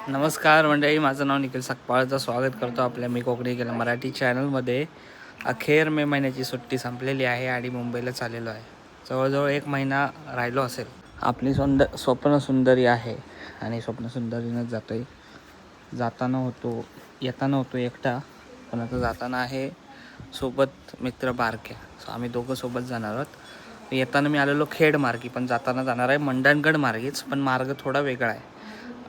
नमस्कार मंडळी, माझं नाव निखिल सकपाळचं स्वागत करतो आपल्या मी कोकणी केलं मराठी चॅनलमध्ये. अखेर मे महिन्याची सुट्टी संपलेली आहे आणि मुंबईला चाललेलो आहे. जवळजवळ 1 महिना राहिलो असेल. आपली स्वप्नसुंदरी आहे आणि स्वप्नसुंदरीनंच जातो आहे. येताना होतो एकटा, पण आता जाताना आहे सोबत मित्र बारक्या. आम्ही दोघं सोबत जाणार आहोत. येताना मी आलेलो खेड मार्गी, पण जाताना जाणार आहे मंडणगड मार्गीच, पण मार्ग थोडा वेगळा आहे.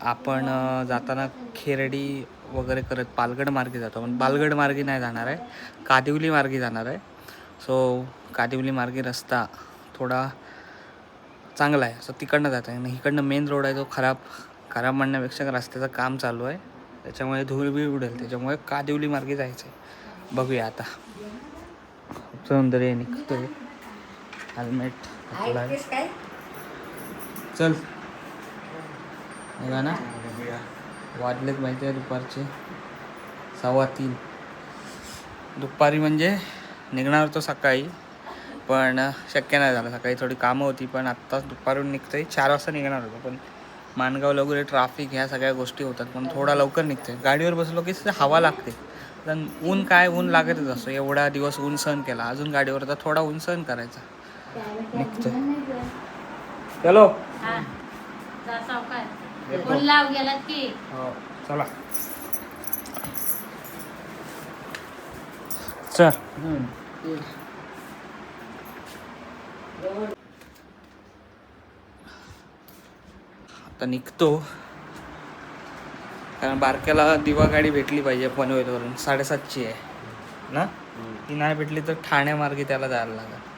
आपण जाताना खेरडी वगैरे करत पालगड मार्गे जातो, पण पालगड मार्गे नाही जाणार आहे, कादिवली मार्गे जाणार आहे. सो कादिवली मार्गे रस्ता थोडा चांगला आहे, सो तिकडनं जात आहे. इकडनं मेन रोड आहे तो खराब म्हणण्यापेक्षा रस्त्याचं काम चालू आहे, त्याच्यामुळे धूळ बी उडेल, त्याच्यामुळे कादिवली मार्गे जायचं आहे. बघूया आता. सौंदर्य निघतोय, हेल्मेट चल बघा ना, वाजलेत माहिती आहे दुपारचे 3:15. दुपारी म्हणजे निघणार तो सकाळी, पण शक्य नाही झालं. सकाळी थोडी कामं होती, पण आत्ताच दुपारून निघतोय. 4 वाजता निघणार होतो, पण माणगाव वगैरे ट्रॅफिक ह्या सगळ्या गोष्टी होतात, पण थोडा लवकर निघतोय. गाडीवर बसलो की हवा लागते, पण ऊन लागतच असतो. एवढा दिवस ऊन सहन केला, अजून गाडीवर तर थोडा ऊन सहन करायचा. निघतोय. चलो गेलात की हो, चला चल. आता निघतो, कारण बारक्याला दिवा गाडी भेटली पाहिजे पनवेलवरून. 7:30ची आहे ना, ती नाही भेटली तर ठाण्यामार्गे त्याला जायला लागेल.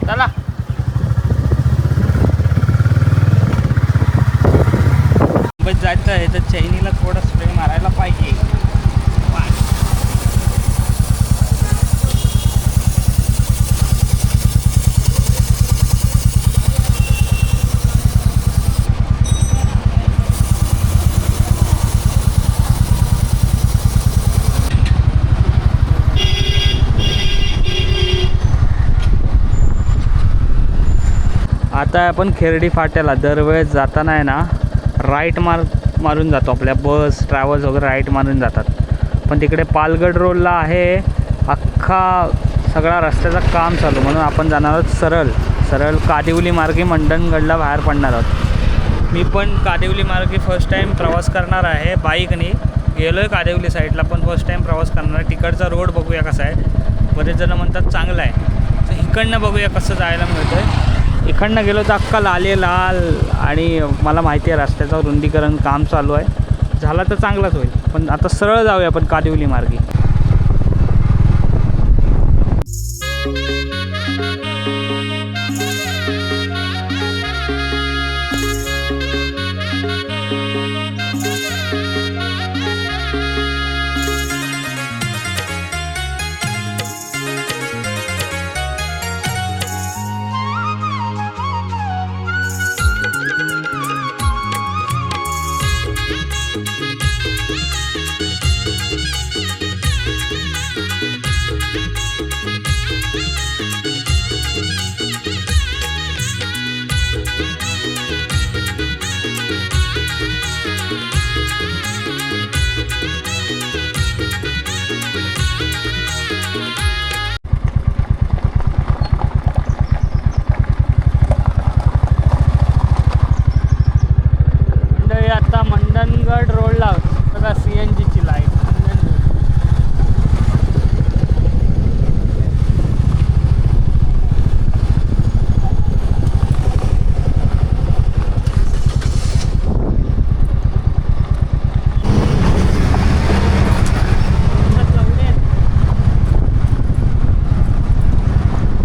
चला मुंबईत जायचं आहे तर चैनीला थोडा स्प्रे मारायला पाहिजे. आता आपण खेरडी फाट्याला दरवेळेस जाताना आहे ना, राईट मारून जातो. आपल्या बस ट्रॅव्हल्स वगैरे राईट मारून जातात, पण तिकडे पालगड रोडला आहे अख्खा सगळा रस्त्याचं काम चालू, म्हणून आपण जाणार आहोत सरळ कादिवली मार्गे मंडणगडला बाहेर पडणार आहोत. मी पण कादिवली मार्गे फर्स्ट टाईम प्रवास करणार आहे. बाईकने गेलो आहे कादिवली साईडला, पण फर्स्ट टाईम प्रवास करणार आहे. तिकडचा रोड बघूया कसा आहे. बरेच जण म्हणतात चांगला आहे, तर इकडनं बघूया कसं जायला मिळतं आहे. इकडनं गेलो तर अख्खा लाल आणि मला माहिती आहे रस्त्याचं रुंदीकरण काम चालू आहे. झाला तर चांगलाच होईल, पण आता सरळ जाऊया आपण कादिवली मार्गे.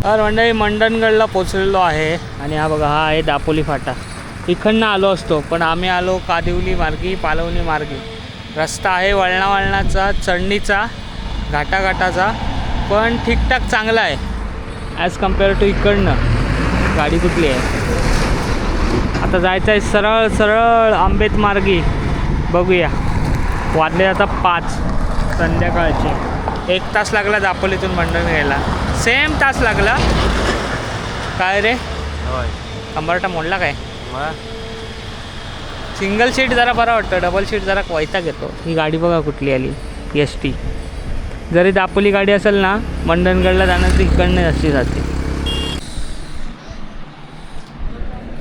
तर मंडळी मंडणगडला पोचलेलो आहे आणि हा बघा हा आहे दापोली फाटा. इकडनं आलो असतो पण आम्ही आलो कादिवली मार्गी पालवणी मार्गी. रस्ता आहे वळणाचा चढणीचा घाटाघाटाचा पण ठीकठाक चांगला आहे ॲज कम्पेअर टू इकडनं. गाडी कुठली आहे आता जायचं आहे सरळ सरळ आंबेत मार्गी. बघूया वाजले आता 5 संध्याकाळचे. 1 तास लागला दापोलीतून मंडणगडला. सेम तास लागला. काय रे कंबरटा मोडला काय? सिंगल सीट जरा बरा वाटतं, डबल सीट जरा वैताग घेतो. ही गाडी बघा कुठली आली ST. जरी दापोली गाडी असेल ना मंडणगडला जाणं ती इकडनं अशी जाते.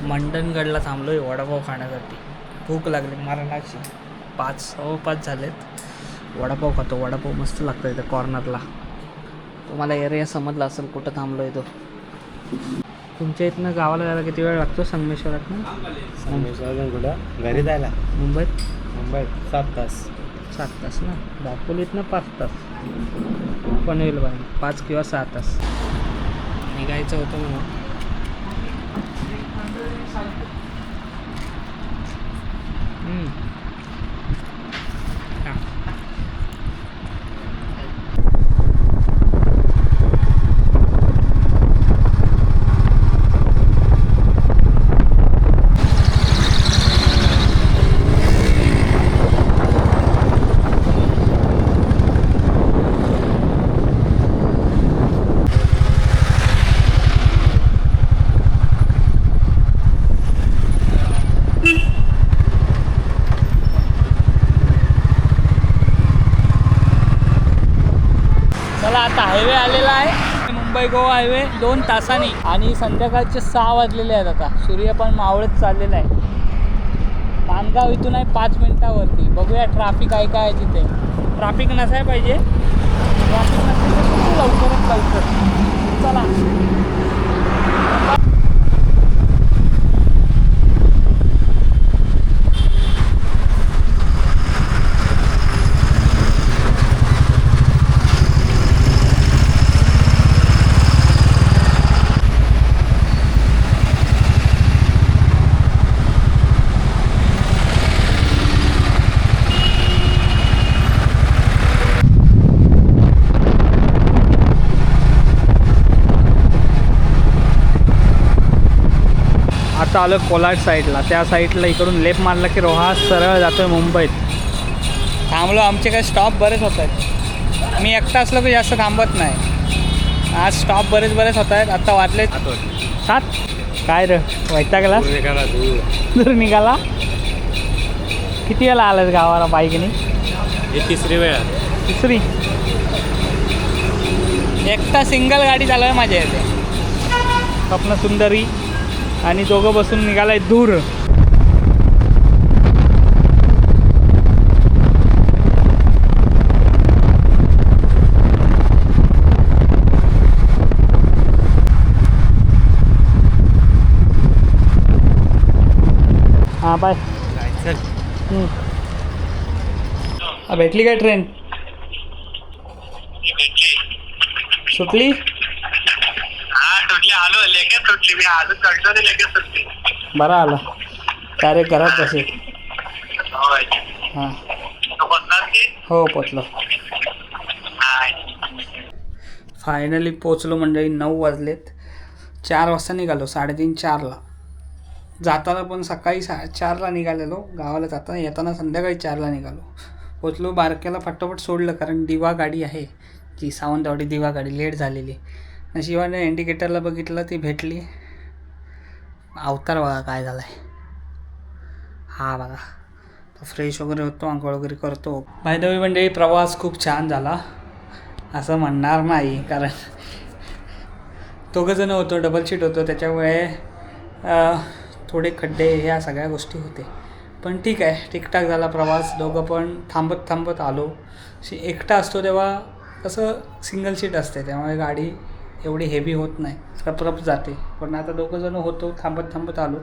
मंडणगडला थांबलो आहे वडापाव खाण्यासाठी. भूक लागली मरणाची. 5:15 झालेत. वडापाव खातो. वडापाव मस्त लागतो इथं कॉर्नरला. तुम्हाला एरिया समजला असेल कुठं थांबलो आहे तो. तुमच्या इथनं गावाला जायला किती वेळ लागतो संगमेश्वरातनं? संगमेश्वरातून कुठं घरी जायला मुंबईत 7 तास. 7 तास ना. दापोलीतनं 5 तास पण येईल बाई 5 किंवा 6 तास. निघायचं होतं म्हणून. आता हायवे आलेला आहे मुंबई गोवा हायवे 2 तासांनी आणि संध्याकाळचे 6 वाजलेले आहेत. आता सूर्य पण मावळत चाललेला आहे. माणगाव इथून आहे 5 मिनिटावरती. बघूया ट्रॅफिक आहे काय तिथे. ट्रॅफिक नसायला पाहिजे. ट्रॅफिक नसेल तर लवकरात लवकर चला. आता आलं कोलाड साईडला. त्या साईडला इकडून लेफ्ट मारला की रोहा सरळ जातो आहे मुंबईत. थांबलो आमचे काही स्टॉप बरेच होत आहेत. मी एकटा असलो की जास्त थांबत नाही. आज स्टॉप बरेच होत आहेत. आता वाजले 7. काय रे वैतागला दूर निघाला. किती वेळा आलास गावाला बाईकने? ही 3री वेळ. 3री. एकटा सिंगल गाडी चालू आहे माझ्या इथे. स्वप्न सुंदरी आणि दोघं बसून निघालाय दूर. हां बाय. भेटली काय ट्रेन? सुटली? बरा आला. डायरेक्ट घरात बसे. हां हो पोचलो. फायनली पोचलो मंडळी. 9 वाजलेत. 4 वाजता निघालो. 3:30-4ला. जाताना पण सकाळी 4ला निघालेलो. गावाला जाताना येताना संध्याकाळी 4ला निघालो. पोचलो. बारक्याला फटाफट सोडलं कारण दिवा गाडी आहे जी सावंतवाडी दिवा गाडी लेट झालेली. नशिबाने इंडिकेटरला बघितलं ती भेटली. अवतार बघा काय झाला आहे. हा बघा फ्रेश वगैरे होतो. आंघोळ वगैरे करतो. बाय द वे म्हणजे प्रवास खूप छान झाला असं म्हणणार नाही कारण दोघंजणं होतो. डबल सीट होतो त्याच्यामुळे थोडे खड्डे ह्या सगळ्या गोष्टी होते. पण ठीक आहे ठीकठाक झाला प्रवास. दोघं पण थांबत आलो. एकटा असतो तेव्हा कसं सिंगल सीट असते त्यामुळे गाडी एवढी हेवी होत नाही. रप जाते. पण आता दोघंजणं होतो. थांबत आलो.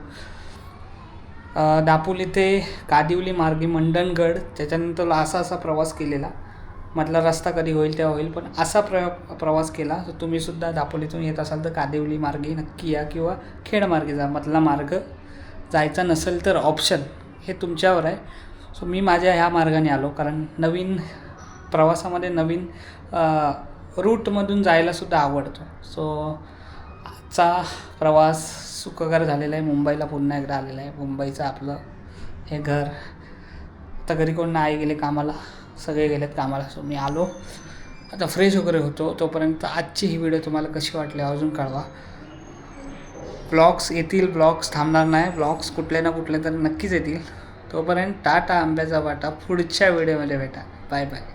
दापोली ते कादिवली मार्गे मंडणगड त्याच्यानंतर असा प्रवास केलेला. मधला रस्ता कधी होईल तेव्हा होईल, पण असा प्रवास केला तर तुम्हीसुद्धा दापोलीतून येत असाल तर कादिवली मार्गे नक्की या किंवा खेड मार्गे जा. मधला मार्ग जायचा नसेल तर ऑप्शन हे तुमच्यावर आहे. सो मी माझ्या ह्या मार्गाने आलो, कारण नवीन प्रवासामध्ये नवीन रूटमधून जायलासुद्धा आवडतो. सो आजचा प्रवास सुखकर झालेला आहे. मुंबईला पुन्हा एकदा आलेला आहे. मुंबईचं आपलं हे घर. आता घरी कोण नाही गेले कामाला, सगळे गेलेत कामाला. सो मी आलो आता फ्रेश वगैरे होतो. तोपर्यंत आजची ही व्हिडिओ तुम्हाला कशी वाटली अजून कळवा. ब्लॉग्स येतील, ब्लॉग्स थांबणार नाही. ब्लॉग्स कुठले ना कुठले तर नक्कीच येतील. तोपर्यंत टाटा आंब्याचा वाटा. पुढच्या व्हिडिओमध्ये भेटा. Bye bye.